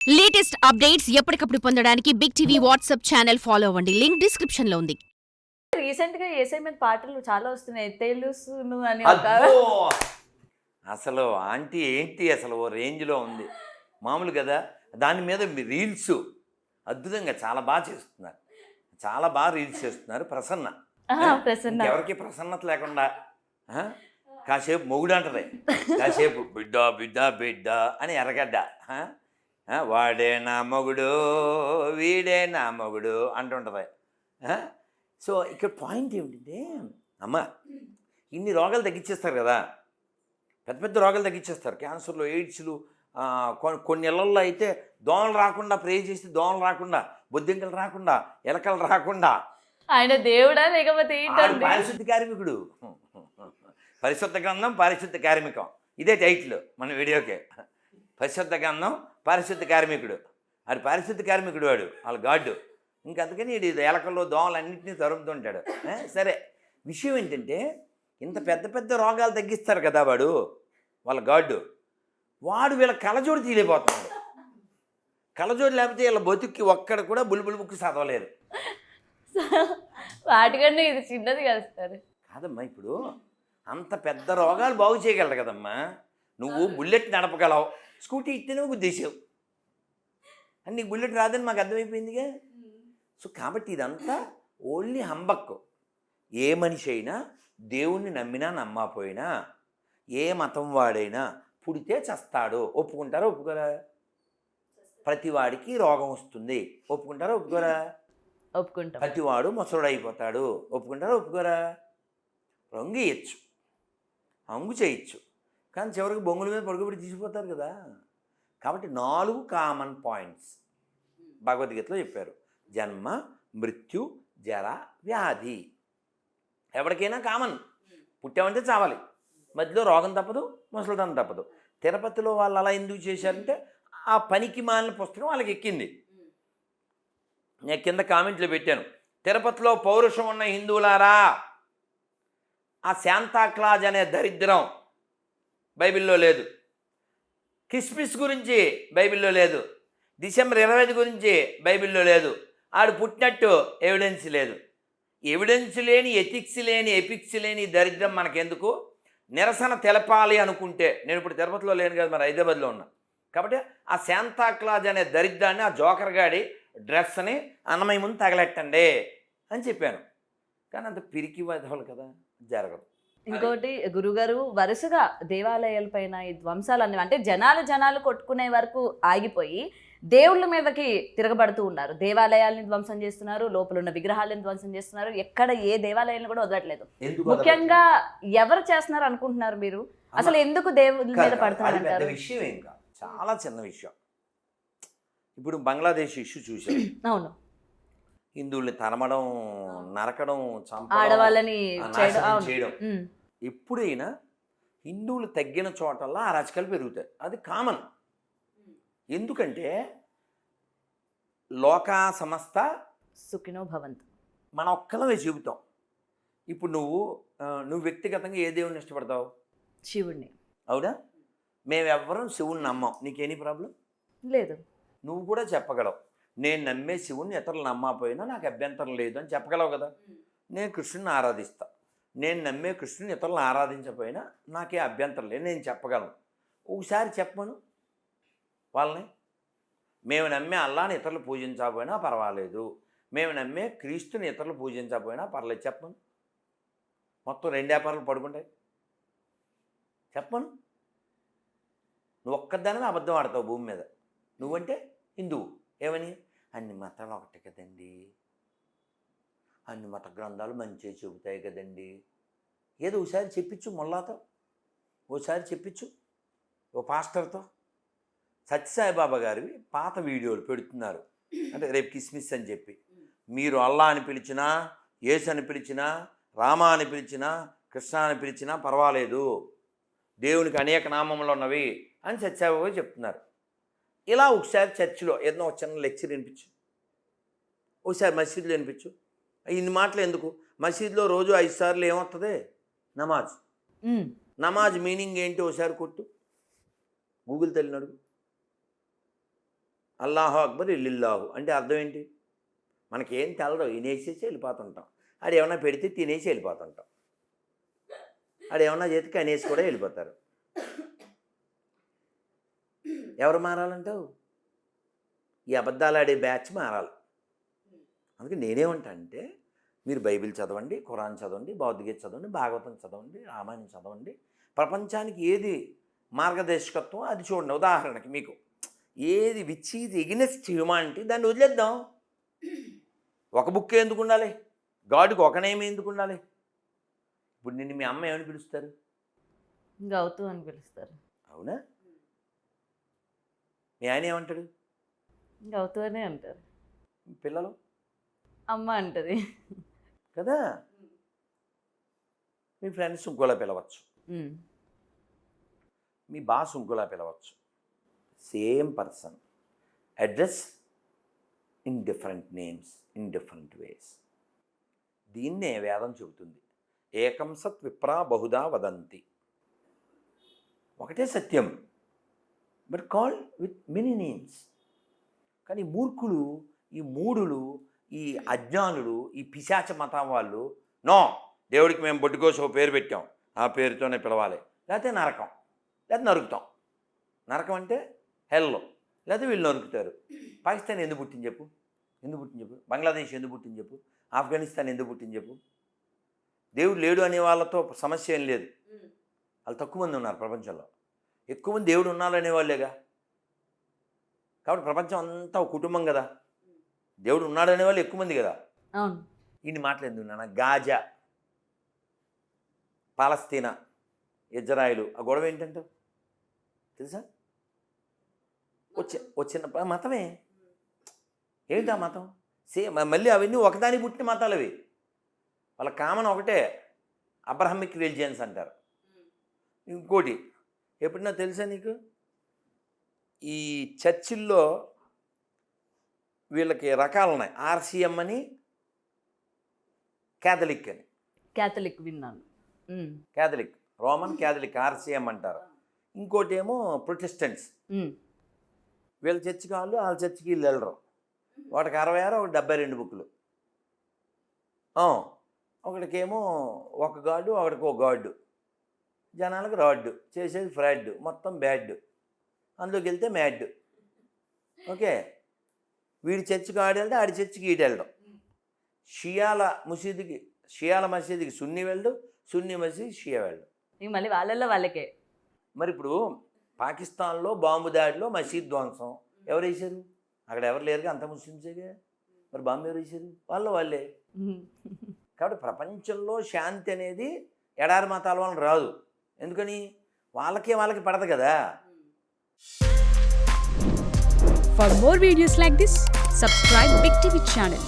Latest updates ఎప్పటికప్పుడు పొందడానికి Big TV WhatsApp channel follow అవ్వండి. లింక్ డిస్క్రిప్షన్ లో ఉంది. రీసెంట్ గా ఏసై మీద పాటలు చాలా వస్తున్నాయి. తెలుసును అని ఒక అబ్బో! అసలు ఆంటీ ఏంటి అసలు ఓ రేంజ్‌లో ఉంది. మామూలు కదా! దాని మీద రీల్స్ అద్భుతంగా చాలా చేస్తున్నారు. చాలా రీల్స్ చేస్తున్నారు. ప్రసన్న. ప్రసన్న ఎవరికి ప్రసన్నత లేకుండా ఆ? కాసేపు మొగుడంటది. కాసేపు బిడ్డ బిడ్డ బిడ్డ అని ఎర్రగడ్డ. వాడే నా మొగుడు వీడే నా మొగుడు అంటుంటుంది. సో ఇక్కడ పాయింట్ ఏమిటంటే అమ్మ ఇన్ని రోగాలు తగ్గించేస్తారు కదా, పెద్ద పెద్ద రోగాలు తగ్గించేస్తారు. క్యాన్సర్లు, ఎయిడ్స్లు, కొన్ని ఇళ్లల్లో అయితే దోమలు రాకుండా ప్రే చేస్తే దోమలు రాకుండా, బొద్దింకలు రాకుండా, ఎలకలు రాకుండా. ఆయన దేవుడా లేకపోతే ఏంటండి? పారిశుద్ధ కార్మికుడు. పరిశుద్ధ గ్రంథం పారిశుద్ధ కార్మికం, ఇదే టైటిల్ మన వీడియోకే. పరిశుద్ధ గ్రంథం పారిశుద్ధ కార్మికుడు. అది పారిశుద్ధ కార్మికుడు వాడు, వాళ్ళ గాడ్డు. ఇంకందుకని ఇది ఎలకల్లో దోమలు అన్నింటినీ తరుముతుంటాడు. సరే, విషయం ఏంటంటే ఇంత పెద్ద పెద్ద రోగాలు తగ్గిస్తారు కదా వాడు, వాళ్ళ గాడ్డు. వాడు వీళ్ళ కళ్ళజోడు తీయలేకపోతున్నాడు. కళ్ళజోడు లేకపోతే వీళ్ళ బతుక్కి ఒక్కడ కూడా బుల్బుల్ బుక్ చదవలేరు. వాటికన్నా ఇది చిన్నది కదా సార్. కాదమ్మా, ఇప్పుడు అంత పెద్ద రోగాలు బాగు చేయగలరు కదమ్మా. నువ్వు బుల్లెట్ నడపగలవు, స్కూటీ ఇస్తేనే గుద్దేసావు అని. నీకు బుల్లెట్ రాదని మాకు అర్థమైపోయిందిగా. సో కాబట్టి ఇదంతా ఓన్లీ హంబక్కు. ఏ మనిషి అయినా దేవుణ్ణి నమ్మినా నమ్మకపోయినా, ఏ మతం వాడైనా పుడితే చస్తాడు. ఒప్పుకుంటారా ఒప్పుకోరా? ప్రతివాడికి రోగం వస్తుంది. ఒప్పుకుంటారా ఒప్పుకోరా? ఒప్పుకుంటాం. ప్రతివాడు ముసలుడు అయిపోతాడు. ఒప్పుకుంటారా ఒప్పుకోరా? రంగు ఇయ్యచ్చు, అంగు చేయొచ్చు, కానీ చివరికి బొంగుల మీద పడుకోబెట్టి తీసిపోతారు కదా. కాబట్టి 4 కామన్ పాయింట్స్ భగవద్గీతలో చెప్పారు. జన్మ, మృత్యు, జర, వ్యాధి. ఎవరికైనా కామన్. పుట్టామంటే చావాలి, మధ్యలో రోగం తప్పదు, ముసలితనం తప్పదు. తిరుపతిలో వాళ్ళు అలా ఎందుకు చేశారంటే ఆ పనికి మాలిన పుస్తకం వాళ్ళకి ఎక్కింది. నేను కింద కామెంట్లో పెట్టాను, తిరుపతిలో పౌరుషం ఉన్న హిందువులారా, ఆ శాంతాక్లాజ్ అనే దరిద్రం బైబిల్లో లేదు. క్రిస్మస్ గురించి బైబిల్లో లేదు. డిసెంబర్ 25 గురించి బైబిల్లో లేదు. ఆడు పుట్టినట్టు ఎవిడెన్స్ లేదు. ఎవిడెన్స్ లేని, ఎథిక్స్ లేని, ఎపిక్స్ లేని దరిద్రం మనకెందుకు? నిరసన తెలపాలి అనుకుంటే, నేను ఇప్పుడు తిరుపతిలో లేను కదా, మరి హైదరాబాద్లో ఉన్నా. కాబట్టి ఆ శాంతాక్లాజ్ అనే దరిద్రాన్ని, ఆ జోకర్ గాడి డ్రెస్ని అన్నమయ్య ముందు తగలెట్టండి అని చెప్పాను. కానీ అంత పిరికి వదవాలి కదా, జరగదు. ఇంకోటి గురుగారు, వరుసగా దేవాలయాలపైన ఈ ధ్వంసాలన్నీ అంటే జనాలు కొట్టుకునే వరకు ఆగిపోయి దేవుళ్ళ మీదకి తిరగబడుతూ ఉన్నారు. దేవాలయాల్ని ధ్వంసం చేస్తున్నారు, లోపల ఉన్న విగ్రహాలను ధ్వంసం చేస్తున్నారు. ఎక్కడ ఏ దేవాలయాలను కూడా వదలట్లేదు. ముఖ్యంగా ఎవరు చేస్తున్నారు అనుకుంటున్నారు మీరు? అసలు ఎందుకు దేవుళ్ళ మీద పడుతున్నారు? విషయం ఏం కాదు, చాలా చిన్న విషయం. ఇప్పుడు బంగ్లాదేశ్ ఇష్యూ చూసాం. అవును, హిందువుల్ని తరమడం, నరకడం, చంపడం, ఆడవాళ్ళని చేయడం. ఎప్పుడైనా హిందువులు తగ్గిన చోటల్లా అరాచకాలు పెరుగుతాయి. అది కామన్. ఎందుకంటే లోకా సమస్త సుఖినో భవంతు మన ఒక్కలమే చెబుతాం. ఇప్పుడు నువ్వు వ్యక్తిగతంగా ఏ దేవుడిని ఇష్టపడతావు? శివుణ్ణి. అవునా? మేమెవ్వరం శివుణ్ణి నమ్మం. నీకేనీ ప్రాబ్లం లేదు. నువ్వు కూడా చెప్పగలవు, నేను నమ్మే శివుణ్ణి ఇతరులు నమ్మకపోయినా నాకు అభ్యంతరం లేదు అని చెప్పగలవు కదా. నేను కృష్ణుని ఆరాధిస్తా, నేను నమ్మే కృష్ణుని ఇతరులను ఆరాధించకపోయినా నాకే అభ్యంతరం లేదు, నేను చెప్పగలను. ఒకసారి చెప్పను వాళ్ళని. మేము నమ్మే అల్లాని ఇతరులు పూజించకపోయినా పర్వాలేదు, మేము నమ్మే క్రీస్తుని ఇతరులు పూజించకపోయినా పర్లేదు, చెప్పను. మొత్తం 2 వ్యాపారాలు పడుకుంటాయి. చెప్పను. నువ్వు ఒక్కదానివే అబద్ధం ఆడతావు భూమి మీద. నువ్వంటే హిందువు. ఏమని? అన్ని మతాలు ఒకటే కదండి, అన్ని మత గ్రంథాలు మంచిగా చెబుతాయి కదండి. ఏదో ఒకసారి చెప్పించు మొల్లాతో, ఓసారి చెప్పించు ఓ పాస్టర్తో. సత్యసాయిబాబా గారివి పాత వీడియోలు పెడుతున్నారు. అంటే రేపు క్రిస్మస్ అని చెప్పి, మీరు అల్లా అని పిలిచినా, యేసు అని పిలిచినా, రామ అని పిలిచినా, కృష్ణ అని పిలిచినా పర్వాలేదు, దేవునికి అనేక నామములు ఉన్నవి అని సత్యసాయిబాబా చెప్తున్నారు. ఇలా ఒకసారి చర్చిలో ఏదైనా ఒక చిన్న లెక్చర్ వినిపించు, ఒకసారి మసీదులో వినిపించు. ఇన్ని మాటలు ఎందుకు? మసీదులో రోజు 5 సార్లు ఏమవుతుంది? నమాజ్. నమాజ్ మీనింగ్ ఏంటి ఒకసారి కొట్టు, గూగుల్ తల్లిని అడుగు. అల్లాహు అక్బర్ ఇల్లిల్లాహు అంటే అర్థం ఏంటి? మనకేం తెలదు, వినేసేసి వెళ్ళిపోతుంటాం. ఆడు ఏమన్నా పెడితే తినేసి వెళ్ళిపోతుంటాం. ఆడు ఏమన్నా చేతికి అనేసి కూడా వెళ్ళిపోతారు. ఎవరు మారాలంటావు? ఈ అబద్ధాలు ఆడే బ్యాచ్ మారాలి. అందుకే నేనేమంటా అంటే, మీరు బైబిల్ చదవండి, ఖురాన్ చదవండి, భగవద్గీత చదవండి, భాగవతం చదవండి, రామాయణం చదవండి. ప్రపంచానికి ఏది మార్గదర్శకత్వం అది చూడండి. ఉదాహరణకి మీకు ఏది విచ్ ఈజ్ ఎగెనెస్ట్ హ్యూమానిటీ దాన్ని వదిలేద్దాం. ఒక బుక్ ఎందుకు ఉండాలి? గాడ్కి ఒక నేమ్ ఎందుకు ఉండాలి? ఇప్పుడు నిన్ను మీ అమ్మ ఏమని పిలుస్తారు? గౌతు అని పిలుస్తారు. అవునా? మీ ఆయన ఏమంటాడు? గౌతు అనే అంటారు. పిల్లలు అమ్మ అంటది కదా. మీ ఫ్రెండ్స్ ఇంకోలా పిలవచ్చు, మీ బాస్ ఇంకోలా పిలవచ్చు. Same person, address in different names, in different ways. దీన్నే వేదం చెబుతుంది. ఏకం సత్ విప్రా బహుదా వదంతి. ఒకటే సత్యం, but called with many names. కానీ మూర్ఖులు, ఈ మూఢులు, ఈ అజ్ఞానులు, ఈ పిశాచ మతం వాళ్ళు, నో దేవుడికి మేము బొడ్డుకోసం పేరు పెట్టాం, ఆ పేరుతోనే పిలవాలి. లేకపోతే నరకం, లేకపోతే నరుకుతాం. నరకం అంటే హెల్లో, లేకపోతే వీళ్ళు నరుకుతారు. పాకిస్తాన్ ఎందుకు పుట్టింది చెప్పు? ఎందుకు పుట్టింది చెప్పు? బంగ్లాదేశ్ ఎందుకు పుట్టింది చెప్పు? ఆఫ్ఘనిస్తాన్ ఎందుకు పుట్టింది చెప్పు? దేవుడు లేడు అనే వాళ్ళతో సమస్య ఏం లేదు. వాళ్ళు తక్కువ మంది ఉన్నారు ప్రపంచంలో. ఎక్కువ మంది దేవుడు ఉన్నారనే వాళ్ళేగా. కాబట్టి ప్రపంచం అంతా ఒక కుటుంబం కదా. దేవుడు ఉన్నాడనే వాళ్ళు ఎక్కువ మంది కదా. అవును. ఇన్ని మాటలు ఎందుకు నాన్న? గాజా, పాలస్తీనా, ఇజ్రాయిలు, ఆ గొడవ ఏంటంటే తెలుసా? వచ్చిన మతమే. ఏంటి ఆ మతం? మళ్ళీ అవన్నీ ఒకదానికి పుట్టిన మతాలు అవి. వాళ్ళ కామన్ ఒకటే, అబ్రహమిక్ రిలిజియన్స్ అంటారు. ఇంకోటి ఎప్పుడన్నా తెలుసా నీకు? ఈ చర్చిల్లో వీళ్ళకి రకాలు ఉన్నాయి. ఆర్సిఎం అని, క్యాథలిక్ అని. క్యాథలిక్ విన్నాను. క్యాథలిక్, రోమన్ క్యాథలిక్, ఆర్సిఎం అంటారు. ఇంకోటి ఏమో ప్రొటెస్టెంట్స్. వీళ్ళ చర్చికి వాళ్ళు, వాళ్ళ చర్చికి వీళ్ళు వెళ్ళరు. ఒకటికి 66, ఒకటి 72 బుక్లు. ఒకటికేమో ఒక గాడు, ఒకటికి ఒక గాడు. జనాలకు రాడ్డు, చేసేది ఫ్రాడ్, మొత్తం బ్యాడ్. అందులోకి వెళ్తే మ్యాడ్. ఓకే, వీడి చర్చికి ఆడి వెళ్తే ఆడి చర్చికి ఈడు వెళ్ళడం. షియాల మసీదుకి సున్నీ వెళ్ళడు, సున్నీ మసీదు షియా వెళ్ళడు. ఇక మళ్ళీ వాళ్ళల్లో వాళ్ళకే. మరి ఇప్పుడు పాకిస్తాన్లో బాంబు దాడిలో మసీద్ ధ్వంసం ఎవరు వేశారు? అక్కడ ఎవరు లేరుగా, అంత ముస్లిమ్సేగా. మరి బాంబు ఎవరు వేశారు? వాళ్ళే. కాబట్టి ప్రపంచంలో శాంతి అనేది ఎడారి మతాల వలన రాదు. ఎందుకని? వాళ్ళకి పడదు కదా. For more videos like this, subscribe Big TV channel.